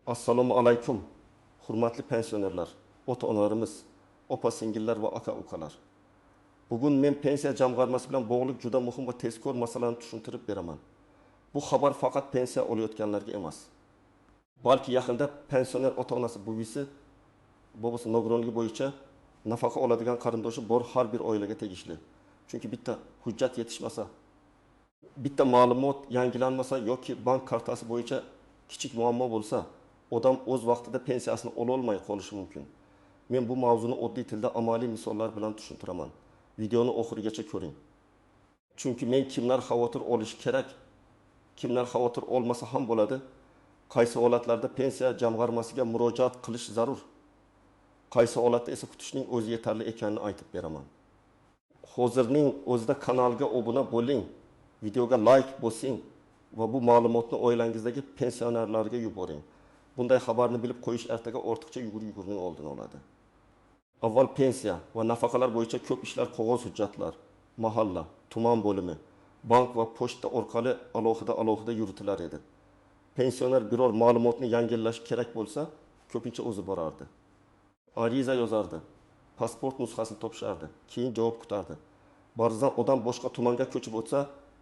Assalomu alaykum, hurmatli pensionerlar, ota-onalarimiz, opa-singillar va aka-ukalar. Bugun men pensiya jamg'armasi bilan bog'liq juda muhim va tezkor masalani tushuntirib beraman. Bu xabar faqat pensiya olayotganlarga emas. Balki yaqinda pensioner ota-onasi buvisi, bobosi nogironligi bo'yicha nafaqa oladigan qarindoshi bor har bir oilaga tegishli. Chunki bitta hujjat yetishmasa, bitta ma'lumot yangilanmasa yoki bank kartasi bo'yicha kichik muammo bo'lsa, odam o'z vaqtida pensiyasini ola olmay qolishi mumkin. Men bu mavzuni oddiy tilda amaliy misollar bilan tushuntiraman. Videoni oxirigacha ko'ring. Chunki men kimlar xavotir olishi kerak, kimlar xavotir olmasa ham bo'ladi, qaysi holatlarda pensiya jamg'armasiga murojaat qilish zarur, qaysi holatda esa kutishning o'zi yetarli ekanini aytib beraman. Hozirning o'zida kanalga obuna bo'ling, videoga like bosing va bu ma'lumotni oilangizdagi pensionerlarga yuboring. Bunday xabarni bilib qo'yish ertaga ortiqcha yugurning oldini oladi. Avval pensiya va nafaqalar bo'yicha ko'p ishlar qog'oz hujjatlar, mahalla, tuman bo'limi, bank va pochta orqali alohida yuritilar edi. Pensioner biror ma'lumotni yangillash kerak bo'lsa, ko'pincha o'zi borardi. Ariza yozardi, pasport nusxasini topshardi, keyin javob kutardi. Ba'zan odam boshqa tumanga ko'chib o'tsa,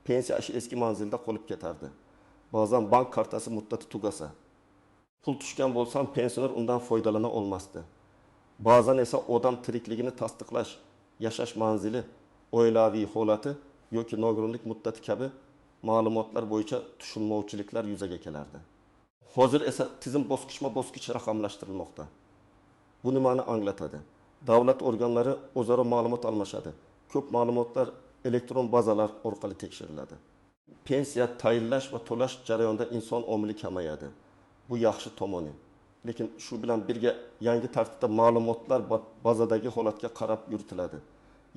pensiya ishi eski manzilda qolib ketardi. Ba'zan bank kartasi muddati tugasa, pul tushgan bo'lsa, pensioner undan foydalana olmasdi. Ba'zan esa odam tirikligini tasdiqlash, yashash manzili, oilaviy holati yoki nogironlik muddati kabi ma'lumotlar bo'yicha tushunmovchiliklar yuzaga kelardi. Hozir esa tizim bosqichma-bosqich raqamlashtirilmoqda. Bu nimani anglatadi? Davlat organlari o'zaro ma'lumot almashadi. Ko'p ma'lumotlar elektron bazalar orqali tekshiriladi. Pensiya tayinlash va to'lash jarayonida inson omili kamayadi. Bu yaxshi tomoni. Lekin shu bilan birga yangi tartibda ma'lumotlar bazadagi holatga qarab yuritiladi.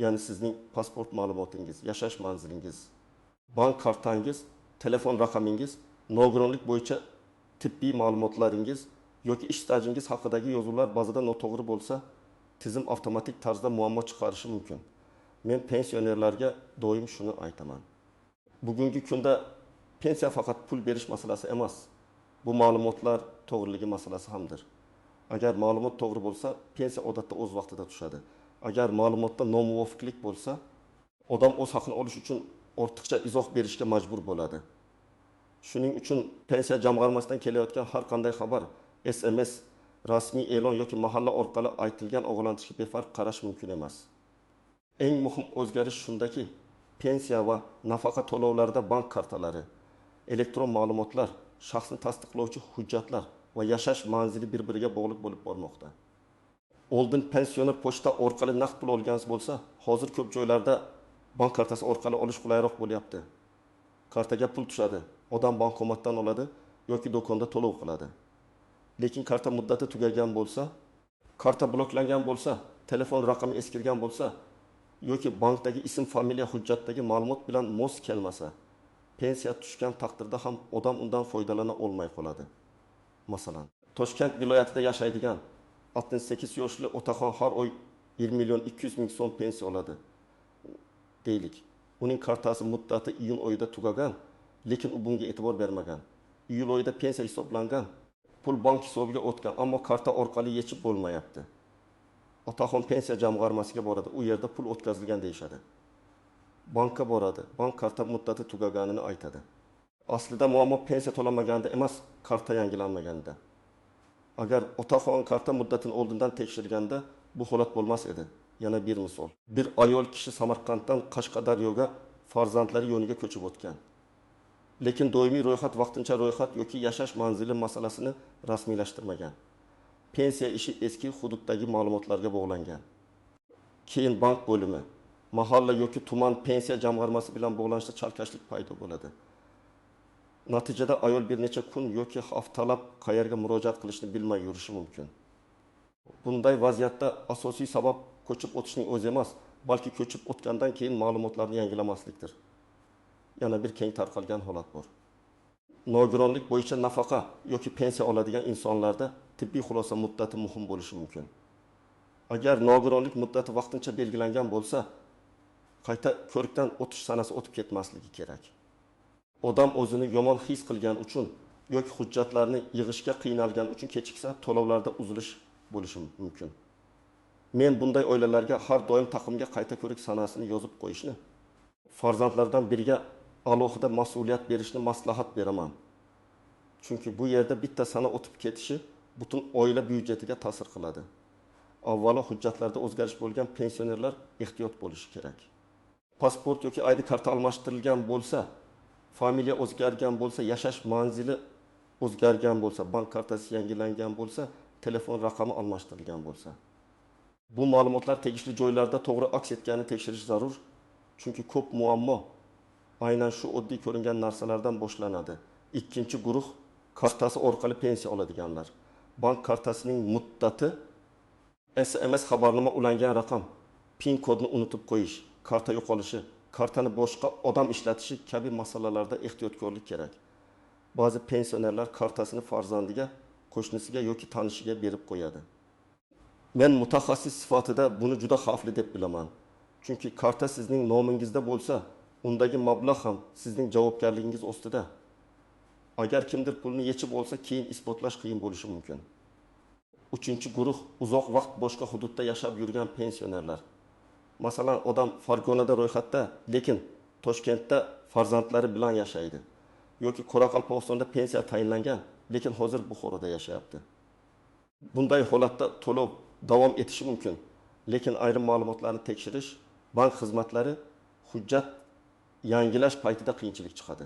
Ya'ni sizning pasport ma'lumotingiz, yashash manzilingiz, bank kartangiz, telefon raqamingiz, nogironlik bo'yicha tibbiy ma'lumotlaringiz yoki ish stajingiz haqidagi yozuvlar bazada noto'g'ri bo'lsa, tizim avtomatik tarzda muammo chiqarishi mumkin. Men pensionerlarga doim shuni aytaman. Bugungi kunda pensiya faqat pul berish masalasi emas. Bu ma'lumotlar to'g'riligi masalasi hamdir. Agar ma'lumot to'g'ri bo'lsa, pensiya odatda o'z vaqtida tushadi. Agar ma'lumotda nomuvofiqlik bo'lsa, odam o'z haqini olish uchun ortiqcha izoh berishga majbur bo'ladi. Shuning uchun pensiya jamg'armasidan kelayotgan har qanday xabar, SMS, rasmiy e'lon yoki mahalla orqali aytilgan ogohlantirishga befarq qarash mumkin emas. Eng muhim o'zgarish shundaki, pensiya va nafaqa to'lovlarida bank kartalari, elektron ma'lumotlar, shaxsni tasdiqlovchi hujjatlar va yashash manzili bir-biriga bog'liq bo'lib bormoqda. Oldin pensioner pochta orqali naqd pul olgansiz bo'lsa, hozir ko'p joylarda bank kartasi orqali olish qulayroq bo'lyapti. Kartaga pul tushadi, odam bankomatdan oladi yoki do'konda to'lov qiladi. Lekin karta muddati tugagan bo'lsa, karta bloklangan bo'lsa, telefon raqami eskirgan bo'lsa yoki bankdagi ism, familiya hujjatdagi ma'lumot bilan mos kelmasa, pensiya tushgan taqdirda ham odam undan foydalana olmay qoladi. Masalan, Toshkent viloyatida yashaydigan 68 yoshli otaxon har oy 20.200.000 so'm pensiya oladi. Deylik. Uning kartasi muddati iyun oyida tugagan, lekin u bunga e'tibor bermagan. Iyul oyida pensiya hisoblangan, pul bank hisobiga o'tgan, ammo karta orqali yechib bo'lmayapti. Otaxon pensiya jamg'armasiga boradi, u yerda pul o'tkazilgan deyshadi. Bankka boradi, bank karta muddati tugaganini aytadi. Aslida muammo pensiya to'lanmaganda emas, karta yangilanmaganda. Agar otaxon karta muddatini oldindan tekshirganda bu holat bo'lmas edi. Yana bir misol. Bir ayol kishi Samarqanddan Qashqadaryoga farzandlari yoniga ko'chib o'tgan. Lekin doimiy ro'yxat, vaqtincha ro'yxat yoki yashash manzili masalasini rasmiylashtirmagan. Pensiya ishi eski hududdagi ma'lumotlarga bog'langan. Keyin bank bo'limi, mahalla yoki tuman pensiya jamg'armasi bilan bog'lanishda chalkashlik paydo bo'ladi. Natijada ayol bir necha kun yoki haftalab qayerga murojaat qilishni bilmay yurishi mumkin. Bunday vaziyatda asosiy sabab ko'chib o'tishning o'zi emas, balki ko'chib o'tgandan keyin ma'lumotlarni yangilamaslikdir. Yana bir keng tarqalgan holat bor. Nogironlik bo'yicha nafaqa yoki pensiya oladigan insonlarda tibbiy xulosa muddati muhim bo'lishi mumkin. Agar nogironlik muddati vaqtincha belgilangan bo'lsa, qayta ko'rikdan o'tish sanasi o'tib ketmasligi kerak. Odam o'zini yomon his qilgan uchun yoki hujjatlarni yig'ishga qiynalgani uchun kechiksa, to'lovlarda uzilish bo'lishi mumkin. Men bunday oilalarga har doim taqimga qayta ko'rik sanasini yozib qo'yishni, farzandlardan biriga alohida mas'uliyat berishni maslahat beraman. Chunki bu yerda bitta sana o'tib ketishi butun oila byudjetiga ta'sir qiladi. Avvalo hujjatlarda o'zgarish bo'lgan pensionerlar ehtiyot bo'lishi kerak. Pasport yoki ID karta almashtirilgan bo'lsa, familiya o'zgargan bo'lsa, yashash manzili o'zgargan bo'lsa, bank kartasi yangilangan bo'lsa, telefon raqami almashtirilgan bo'lsa, bu ma'lumotlar tegishli joylarda to'g'ri aks etganini tekshirish zarur. Chunki ko'p muammo aynan shu oddiy ko'ringan narsalardan boshlanadi. Ikkinchi guruh kartasi orqali pensiya oladiganlar. Bank kartasining muddati, SMS xabarnoma ulangan raqam, PIN kodni unutib qo'yish, karta yo'qolishi, kartani boshqa odam ishlatishi kabi masalalarda ehtiyotkorlik kerak. Ba'zi pensionerlar kartasini farzandiga, qo'shnisiga yoki tanishiga berib qo'yadi. Men mutaxassis sifatida buni juda xavfli deb bilaman. Chunki karta sizning nomingizda bo'lsa, undagi mablag' ham sizning javobgarligingiz ostida. Agar kimdir pulni yechib olsa, keyin isbotlash qiyin bo'lishi mumkin. Uchinchi guruh uzoq vaqt boshqa hududda yashab yurgan pensionerlar. Masalan, odam Farg'onada ro'yxatda, lekin Toshkentda farzandlari bilan yashaydi. Yoki Qoraqalpog'istonda pensiya tayinlangan, lekin hozir Buxoroda yashayapti. Bunday holatda to'lov davom etishi mumkin, lekin ayrim ma'lumotlarni tekshirish, bank xizmatlari hujjat yangilash paytida qiyinchilik chiqadi.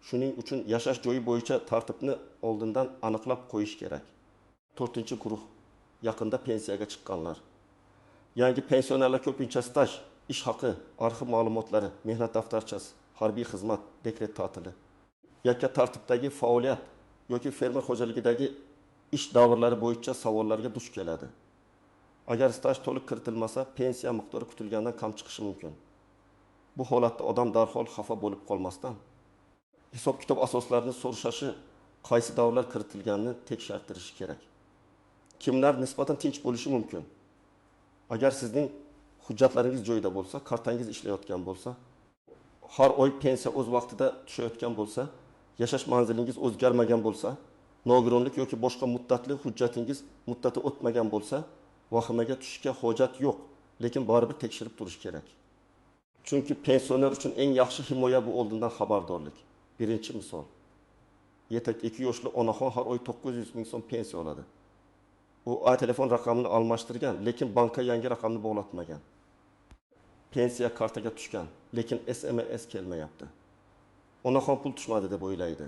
Shuning uchun yashash joyi bo'yicha tartibni oldindan aniqlab qo'yish kerak. 4-guruh yaqinda pensiyaga chiqqanlar. Yangi pensionerlar ko'pincha staj, ish haqi, arxiv ma'lumotlari, mehnat daftarchasi, harbiy xizmat, dekret ta'tili, yakka tartibdagi faoliyat yoki fermer xo'jaligidagi ish davrlari bo'yicha savollarga duch keladi. Agar staj to'liq kiritilmasa, pensiya miqdori kutilgandan kam chiqishi mumkin. Bu holatda odam darhol xafa bo'lib qolmasdan, hisob-kitob asoslarini so'rashishi, qaysi davrlar kiritilganini tekshirtirishi kerak. Kimlar nisbatan tinch bo'lishi mumkin? Agar sizning hujjatlaringiz joyida bo'lsa, kartangiz ishlayotgan bo'lsa, har oy pensiya o'z vaqtida tushayotgan bo'lsa, yashash manzilingiz o'zgarmagan bo'lsa, nogironlik yoki boshqa muddatli hujjatingiz muddati o'tmagan bo'lsa, vahimaga tushishga hojat yo'q, lekin baribir tekshirib turish kerak. Chunki pensioner uchun eng yaxshi himoya bu oldindan xabardorlik. Birinchi misol. Yetak 2 yoshli onaxon har oy 900 ming so'm pensiya oladi. U telefon raqamini almashtirgan, lekin bankka yangi raqamni bog'latmagan. Pensiya kartaga tushgan, lekin SMS kelmayapti. Onaxon pul tushmadi deb o'ylaydi.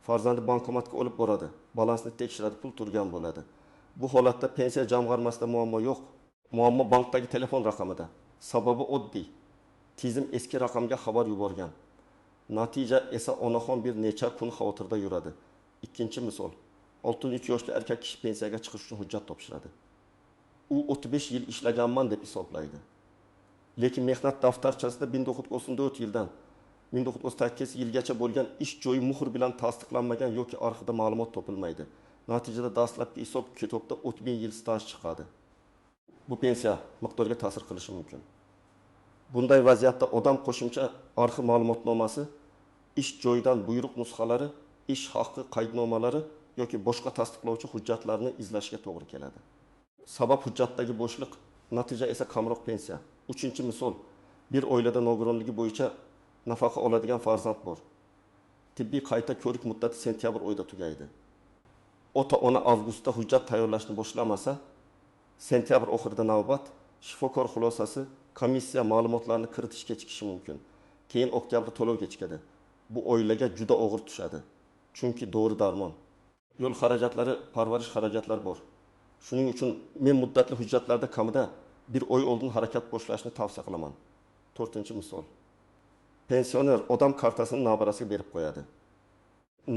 Farzandi bankomatga olib boradi, balansni tekshiradi, pul turgan bo'ladi. Bu holatda pensiya jamg'armasida muammo yo'q. Muammo bankdagi telefon raqamida. Sababi oddiy. Tizim eski raqamga xabar yuborgan. Natija esa onaxon bir necha kun xavotirda yuradi. Ikkinchi misol. 62 yoshli erkak kishi pensiyaga chiqish uchun hujjat topshiradi. U 35 yil ishlaganman deb hisoblaydi. Lekin mehnat daftarchasida 1934 yildan 1938 yilgacha bo'lgan ish joyi muhr bilan tasdiqlanmagan yoki arxivda ma'lumot topilmaydi. Natijada dastlabki hisob-kitobda 30 yil staj chiqadi. Bu pensiya miqdoriga ta'sir qilishi mumkin. Bunday vaziyatda odam qo'shimcha arxiv ma'lumotnomasi, ish joyidan buyruq nusxalari, ish haqi qaydnomalari yoki boshqa tasdiqlovchi hujjatlarni izlashga to'g'ri keladi. Sabab hujjatdagi bo'shliq, natija esa kamroq pensiya. Uchinchi misol, bir oilada nogironligi bo'yicha nafaqa oladigan farzand bor. Tibbiy qayta ko'rik muddati sentyabr oyida tugaydi. Ota-ona avgustda hujjat tayyorlashni boshlamasa, sentyabr oxirida navbat, shifokor xulosasi, komissiya ma'lumotlarni kiritish kechikishi mumkin. Keyin oktyabr to'lov kechikadi. Bu oilaga juda og'ir tushadi. Chunki dori-darmon, yo'l xarajatlari, parvarish xarajatlari bor. Shuning uchun men muddatli hujjatlarda kamida bir oy oldin harakat boshlashni tavsiya qilaman. 4-misol. Pensioner odam kartasini nabirasiga berib qo'yadi.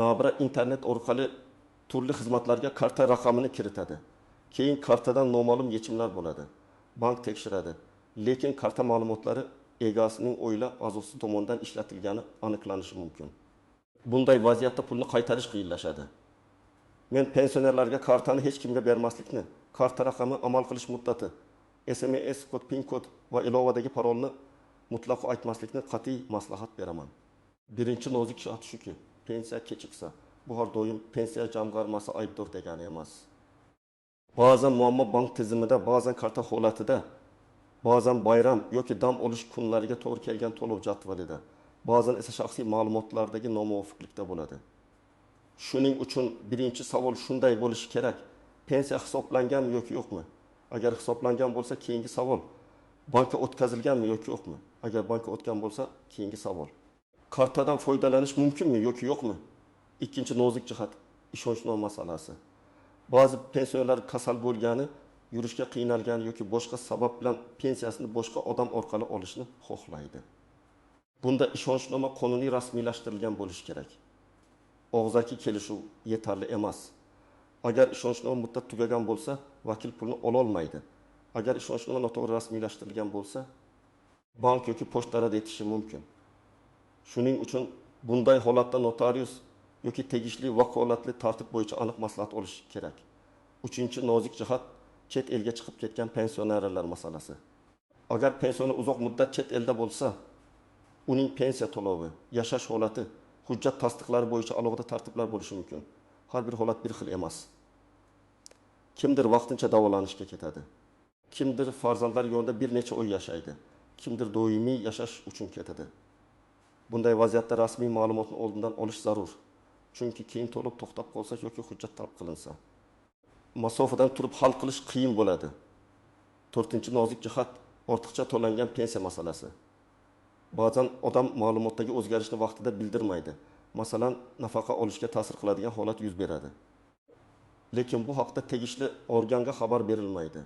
Nabira internet orqali turli xizmatlarga karta raqamini kiritadi. Keyin kartadan noma'lum yechimlar bo'ladi. Bank tekshiradi. Lekin karta ma'lumotlari egasining oila a'zosi tomonidan ishlatilgani aniqlanishi mumkin. Bunday vaziyatda pulni qaytarish qiyinlashadi. Men pensionerlarga kartani hech kimga bermaslikni, karta raqami, amal qilish muddati, SMS kod, PIN kod va ilovadagi parolni mutlaqo aytmaslikni qat'iy maslahat beraman. Birinchi nozik shart shuki, pensiya kechiksa, Bu har doim pensiya jamg'armasi aybdor degani emas. Ba'zan muammo bank tizimida, ba'zan karta holatida, ba'zan bayram yoki dam olish kunlariga to'g'ri kelgan to'lov jadvalida, ba'zan esa shaxsiy ma'lumotlardagi nomuvofiqlikda bo'ladi. Shuning uchun birinchi savol shunday bo'lishi kerak: pensiya hisoblanganmi yoki yo'qmi? Agar hisoblangan bo'lsa, keyingi savol: bankka o'tkazilganmi yoki yo'qmi? Agar bankka o'tgan bo'lsa, keyingi savol: kartadan foydalanish mumkinmi yoki yo'qmi? Ikkinchi nozik jihat ishonchnoma masalasi. Ba'zi pensionerlar kasal bo'lgani, yurishga qiynalgani yoki boshqa sabab bilan pensiyasini boshqa odam orqali olishni xohlaydi. Bunda ishonchnoma qonuniy rasmiylashtirilgan bo'lishi kerak. Og'zaki kelishuv yetarli emas. Agar ishonchnoma muddat tugagan bo'lsa, vakil pulni ola olmaydi. Agar ishonchnoma noto'g'ri rasmiylashtirilgan bo'lsa, bank yoki pochta rad etishi mumkin. Shuning uchun bunday holatda notarius yoki tegishli vakolatli tartib bo'yicha aniq maslahat olish kerak. Uchinchi nozik jihat chet elga chiqib ketgan pensionerlar masalasi. Agar pensioner uzoq muddat chet elda bo'lsa, uning pensiya to'lovi, yashash holati, hujjat tasdiqlari bo'yicha alohida tartiblar bo'lishi mumkin. Har bir holat bir xil emas. Kimdir vaqtincha davolanishga ketadi. Kimdir farzandlar yo'lida bir necha oy yashaydi. Kimdir doimiy yashash uchun ketadi. Bunday vaziyatda rasmiy ma'lumotni oldindan olish zarur. Chunki keyin to'lov to'xtab qolsa yoki hujjat talab qilinsa, masofadan turib hal qilish qiyin bo'ladi. To'rtinchi nozik jihat ortiqcha to'langan pensiya masalasi. Ba'zan odam ma'lumotdagi o'zgarishni vaqtida bildirmaydi. Masalan, nafaqa olishga ta'sir qiladigan holat yuz beradi. Lekin bu haqda tegishli organga xabar berilmaydi.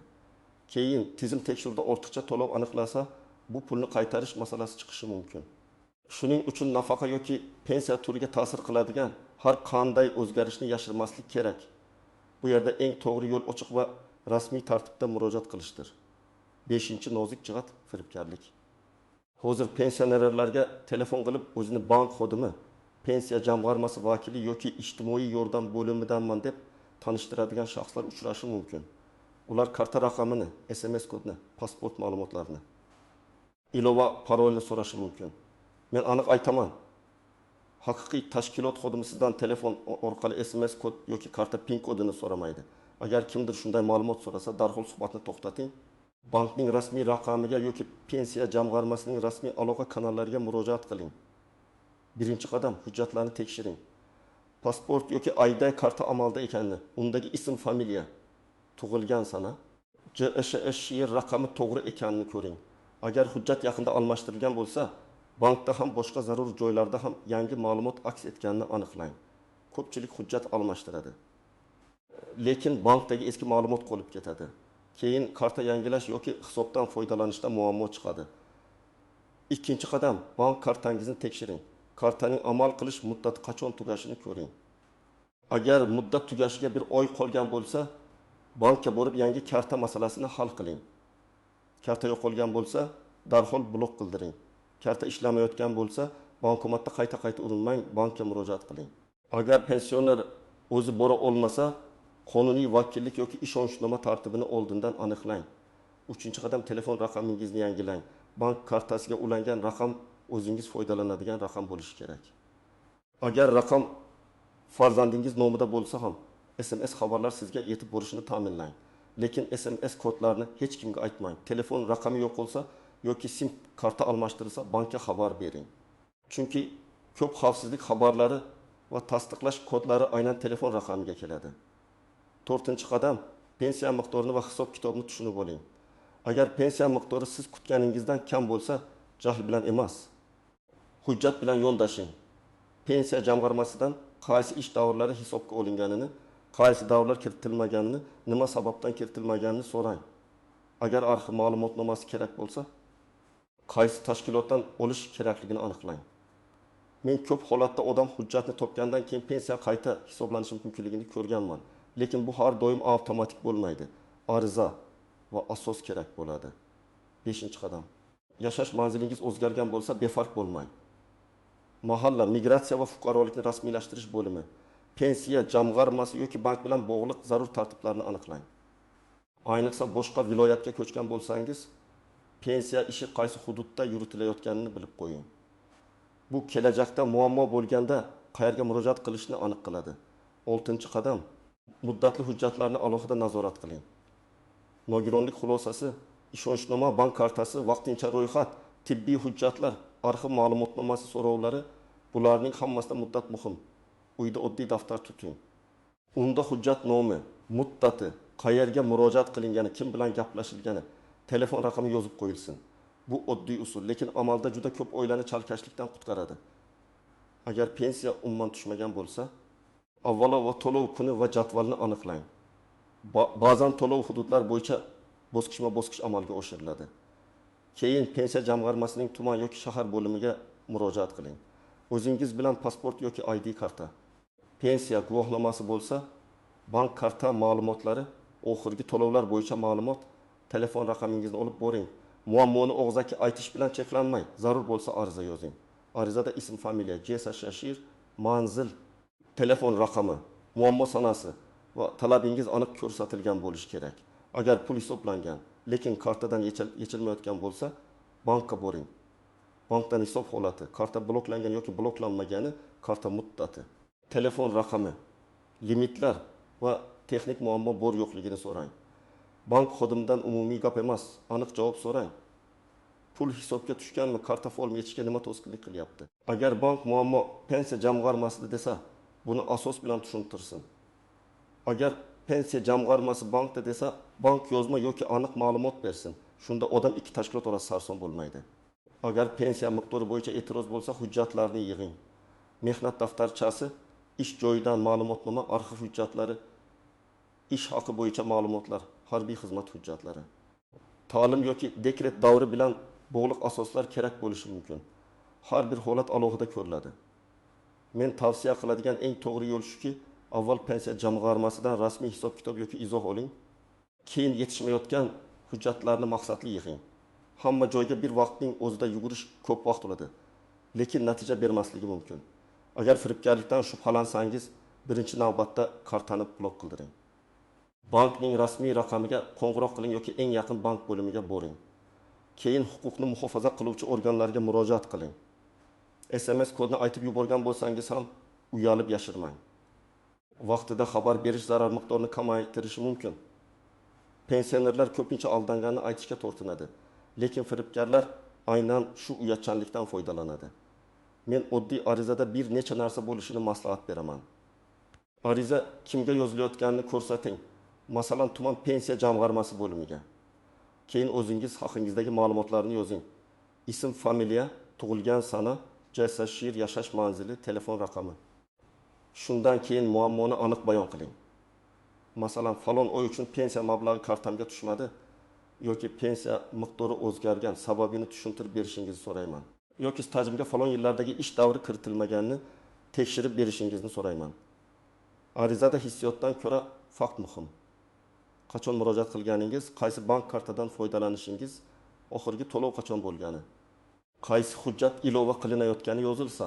Keyin tizim tekshiruvida ortiqcha to'lov aniqlasa, bu pulni qaytarish masalasi chiqishi mumkin. Shuning uchun nafaqa yoki pensiya turiga ta'sir qiladigan har qanday o'zgarishni yashirmaslik kerak. Bu yerda eng to'g'ri yo'l ochiq va rasmiy tartibda murojaat qilishdir. 5-nozik jihat firibgarlik. Hozir pensionerlarga telefon qilib o'zini bank xodimi, pensiya jamg'armasi vakili yoki ijtimoiy yordam bo'limidanman deb tanishtiradigan shaxslar uchrashi mumkin. Ular karta raqamini, SMS kodini, pasport ma'lumotlarini, ilova parolni so'rashi mumkin. Men aniq aytaman, haqiqiy tashkilot xodimi sizdan telefon orqali SMS kod yoki karta PIN kodini so'ramaydi. Agar kimdir shunday ma'lumot so'rasa, darhol suhbatni to'xtating. Bankning rasmiy raqamiga yoki pensiya jamg'armasining rasmiy aloqa kanallariga murojaat qiling. Birinchi qadam, hujjatlarni tekshiring. Pasport yoki ayda karta amalda ekanini, undagi ism, familiya, tug'ilgan sana, JSH yer raqami to'g'ri ekanini ko'ring. Agar hujjat yaqinda almashtirilgan bo'lsa, bankda ham boshqa zarur joylarda ham yangi ma'lumot aks etganini aniqlang. Ko'pchilik hujjat almashtiradi. Lekin bankdagi eski ma'lumot qolib ketadi. Keyin karta yangilash yoki hisobdan foydalanishda muammo chiqadi. Ikkinchi qadam, bank kartangizni tekshiring. Kartaning amal qilish muddati qachon tugashini ko'ring. Agar muddat tugashiga bir oy qolgan bo'lsa, bankka borib yangi karta masalasini hal qiling. Karta yo'qolgan bo'lsa, darhol blok qildiring. Karta ishlamayotgan bo'lsa, bankomatda qayta urinmang, bankka murojaat qiling. Agar pensioner o'zi bora olmasa, qonuniy vakillik yoki ishonchnoma tartibini oldindan aniqlang. 3-qadam, telefon raqamingizni yangilang. Bank kartasiga ulangan raqam o'zingiz foydalanadigan raqam bo'lishi kerak. Agar raqam farzandingiz nomida bo'lsa ham, SMS xabarlar sizga yetib borishini ta'minlang. Lekin SMS kodlarni hech kimga aytmang. Telefon raqami yo'q bo'lsa yoki sim karta almashtirilsa, bankka xabar bering. Chunki ko'p xavfsizlik xabarlari va tasdiqlash kodlari aynan telefon raqamiga keladi. 4-qadam, pensiya miqdorini va hisob kitobni tushunib oling. Agar pensiya miqdori siz kutganingizdan kam bo'lsa, jahl bilan emas, hujjat bilan yondashing. Pensiya jamg'armasidan qaysi ish davrlari hisobga olinganini, qaysi davrlar kiritilmaganini, nima sababdan kiritilmaganini so'rang. Agar arxiv ma'lumotnomasi kerak bo'lsa, qaysi tashkilotdan olish kerakligini aniqlang. Men ko'p holatda odam hujjatni topgandan keyin pensiya qayta hisoblanishi mumkinligini ko'rganman. Lekin bu har doim avtomatik bo'lmaydi. Ariza va asos kerak bo'ladi. 5-qadam. Yashash manzilingiz o'zgargan bo'lsa, befarq bo'lmang. Mahalla, migratsiya va fuqarolikni rasmiylashtirish bo'limi, pensiya jamg'armasi yoki bank bilan bog'liq zarur tartiblarni aniqlang. Ayniqsa boshqa viloyatga ko'chgan bo'lsangiz, pensiya ishi qaysi hududda yuritilayotganini bilib qo'ying. Bu kelajakda muammo bo'lganda qayerga murojaat qilishni aniq qiladi. 6-qadam muddatli hujjatlarni alohida nazorat qiling. Nogironlik xulosasi, ishonchnoma, bank kartasi, vaqtincha ro'yxat, tibbiy hujjatlar, arxiv ma'lumotnomasi so'rovlari, bularning hammasida muddat muhim. Uyda oddiy daftar tuting. Unda hujjat nomi, muddati, qayerga murojaat qilingani, kim bilan gaplashilgani, telefon raqami yozib qo'yilsin. Bu oddiy usul, lekin amalda juda ko'p oilani chalkashlikdan qutqaradi. Agar pensiya umuman tushmagan bo'lsa, avvalo to'lov kuni va jadvalni aniqlang. Ba'zan to'lov hududlar bo'yicha bosqichma-bosqich amalga oshiriladi. Keyin pensiya jamg'armasining tuman yoki shahar bo'limiga murojaat qiling. O'zingiz bilan pasport yoki ID karta, pensiya guvohnomasi bo'lsa, bank karta ma'lumotlari, oxirgi to'lovlar bo'yicha ma'lumot, telefon raqamingizni olib boring. Muammoni og'zaki aytish bilan cheklanmang. Zarur bo'lsa ariza yozing. Arizada ism, familiya, JSHSHIR, manzil, telefon raqami, muammo sanasi va talabingiz aniq ko'rsatilgan bo'lishi kerak. Agar pul hisoblangan, lekin kartadan yechilmayotgan bo'lsa, bankka boring. Bankdan hisob holati, karta bloklangan yoki bloklanmagani, karta muddati, telefon raqami, limitlar va texnik muammo bor yo'qligini so'rang. Bank xodimidan umumiy gap emas, aniq javob so'rang. Pul hisobga tushganmi, karta form yechishga nima to'sqinlik qilyapti? Agar bank muammo pensiya jamg'armasida desa, buni asos bilan tushuntirsin. Agar pensiya jamg'armasi bankda desa, bank yozma yoki aniq ma'lumot bersin. Shunda odam ikki tashkilot orasida sarson bo'lmaydi. Agar pensiya miqdori bo'yicha e'tiroz bo'lsa, hujjatlarni yig'ing. Mehnat daftarchasi, ish joyidan ma'lumotnoma, arxiv hujjatlari, ish haqi bo'yicha ma'lumotlar, harbiy xizmat hujjatlari. Ta'lim yoki dekret davri bilan bog'liq asoslar kerak bo'lishi mumkin. Har bir holat alohida ko'riladi. Men tavsiya qiladigan eng to'g'ri yo'l shuki, avval pensiya jamg'armasidan rasmiy hisob-kitob yoki izoh oling. Keyin yetishmayotgan hujjatlarni maqsadli yig'ing. Hamma joyga bir vaqtning o'zida yugurish ko'p vaqt oladi, lekin natija bermasligi mumkin. Agar firibgarlikdan shubhalansangiz, birinchi navbatda kartani blok qildiring. Bankning rasmiy raqamiga qo'ng'iroq qiling yoki eng yaqin bank bo'limiga boring. Keyin huquqni muhofaza qiluvchi organlarga murojaat qiling. SMS kodni aytib yuborgan bo'lsangiz ham uyalib yashirmang. Vaqtida xabar berish zarar miqdorini kamaytirishi mumkin. Pensionerlar ko'pincha aldanganini aytishga tortinadi, lekin firibgarlar aynan shu uyatchanlikdan foydalanadi. Men oddiy arizada bir necha narsa bo'lishini maslahat beraman. Ariza kimga yozilayotganini ko'rsating. Masalan, tuman pensiya jamg'armasi bo'limiga. Keyin o'zingiz haqingizdagi ma'lumotlarni yozing. Ism, familiya, tug'ilgan sana, JSHIR, yashash manzili, telefon raqami. Shundan keyin muammoni aniq bayon qiling. Masalan, falon oy uchun pensiya mablag'i kartamga tushmadi yoki pensiya miqdori o'zgargan, sababini tushuntirib berishingizni so'rayman. Yoki stajimga falon yillardagi ish davri kiritilmaganini tekshirib berishingizni so'rayman. Arizada hissiyotdan ko'ra fakt muhim. Qachon murojaat qilganingiz, qaysi bank kartadan foydalanishingiz, oxirgi to'lov qachon bo'lgani, qaysi hujjat ilova qilinayotgani yozilsa,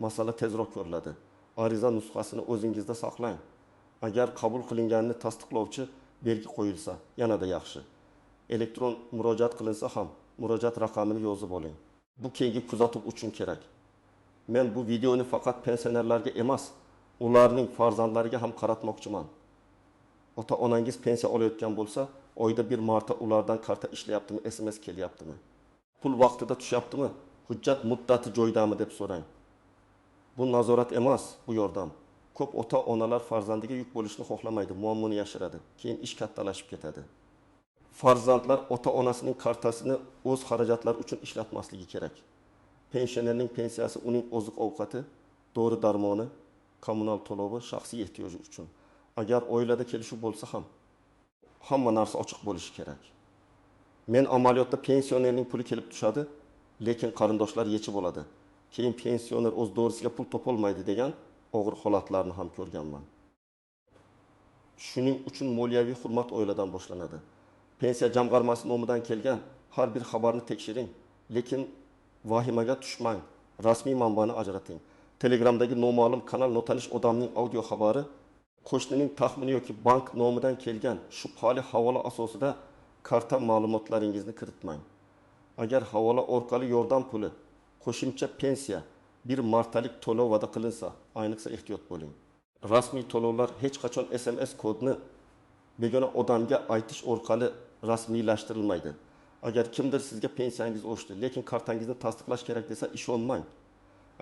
masala tezroq ko'riladi. Ariza nusxasini o'zingizda saqlang. Agar qabul qilinganini tasdiqlovchi belgi qo'yilsa, yanada yaxshi. Elektron murojaat qilinsa ham murojaat raqamini yozib oling. Bu keyingi kuzatuv uchun kerak. Men bu videoni faqat pensionerlarga emas, ularning farzandlariga ham qaratmoqchiman. Ota-onangiz pensiya olayotgan bo'lsa, oyda bir marta ulardan karta ishlayaptimi, SMS kelyaptimi? Pul vaqtida tushyaptimi? Hujjat muddati joyidami deb so'rang. Bu nazorat emas, bu yordam. Ko'p ota-onalar farzandiga yuk bo'lishni xohlamaydi, muammoni yashiradi. Keyin ish kattalashib ketadi. Farzandlar ota-onasining kartasini o'z xarajatlari uchun ishlatmasligi kerak. Pensionerning pensiyasi uning oziq-ovqati, dori-darmoni, kommunal to'lovi, shaxsiy ehtiyoji uchun. Agar oilada kelishuv bo'lsa ham hamma narsa ochiq bo'lishi kerak. Men amaliyotda pensionerning puli kelib tushadi, lekin qarindoshlar yechib oladi. Keyin pensioner o'z dorisiga pul topolmaydi degan og'ir holatlarni ham ko'rganman. Shuning uchun moliyaviy hurmat oiladan boshlanadi. Pensiya jamg'armasi nomidan kelgan har bir xabarni tekshiring, lekin vahimaga tushmang. Rasmiy manbani ajrating. Telegramdagi noma'lum kanal notanish odamning audio xabari, qo'shnining taxmini yoki bank nomidan kelgan shubhali havola asosida karta ma'lumotlaringizni kiritmang. Agar havola orqali yordam puli, qo'shimcha pensiya bir martalik to'lov va'da qilinsa, ayniqsa ehtiyot bo'ling. Rasmiy to'lovlar hech qachon SMS kodni begona odamga aytish orqali rasmiylashtirilmaydi. Agar kimdir sizga pensiyangiz oshdi, lekin kartangizni tasdiqlash kerak desa, ishonmang.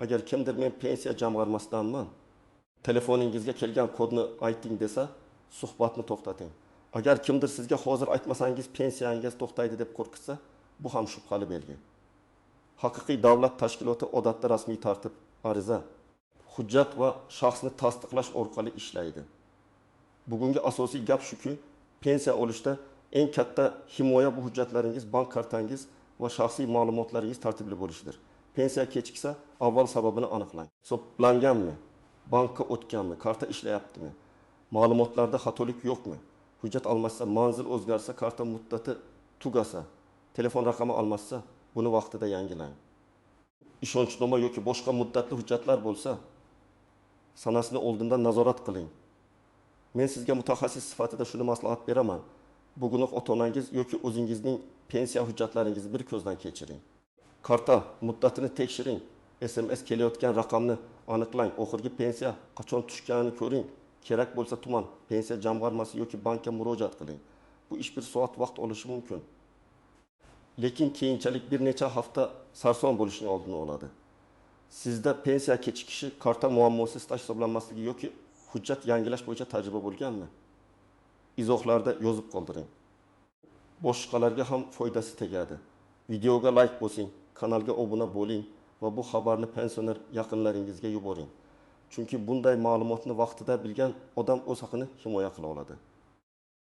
Agar kimdir men pensiya jamg'armasidanman, telefoningizga kelgan kodni ayting desa, suhbatni to'xtating. Agar kimdir sizga hozir aytmasangiz pensiyangiz to'xtaydi deb qo'rqitsa, bu ham shubhali belgi. Haqiqiy davlat tashkiloti odatda rasmiy tartib, ariza, hujjat va shaxsni tasdiqlash orqali ishlaydi. Bugungi asosiy gap shuki, pensiya olishda eng katta himoya bu hujjatlaringiz, bank kartangiz va shaxsiy ma'lumotlaringiz tartibli bo'lishidir. Pensiya kechiksa, avval sababini aniqlang. Hisoblanganmi? Bankka o'tganmi? Karta ishlayaptimi? Ma'lumotlarda xatolik yo'qmi? Hujjat almasa, manzil o'zgarsa, karta muddati tugasa, telefon raqami almasa, buni vaqtida yangilang. Ishonchnoma yoki boshqa muddatli hujjatlar bo'lsa, sanasini oldindan nazorat qiling. Men sizga mutaxassis sifatida shuni maslahat beraman. Bugunoq ota-onangiz yoki o'zingizning pensiya hujjatlaringizni bir ko'zdan kechiring. Karta muddatini tekshiring. SMS kelayotgan raqamni aniqlang. Oxirgi pensiya qachon tushganini ko'ring. Kerak bo'lsa tuman pensiya jamg'armasi yoki bankka murojaat qiling. Bu ish bir soat vaqt olishi mumkin. Lekin keyinchalik bir necha hafta sarson bo'lishning oldini oladi. Sizda pensiya kechikishi karta muammosi staj hisoblanmasligi yoki hujjat yangilash bo'yicha tajriba bo'lganmi? Izohlarda yozib qoldiring. Boshqalarga ham foydasi tegadi. Videoga like bosing, kanalga obuna bo'ling va bu xabarni pensioner yaqinlaringizga yuboring. Chunki bunday ma'lumotni vaqtida bilgan odam o'z haqini himoya qila oladi.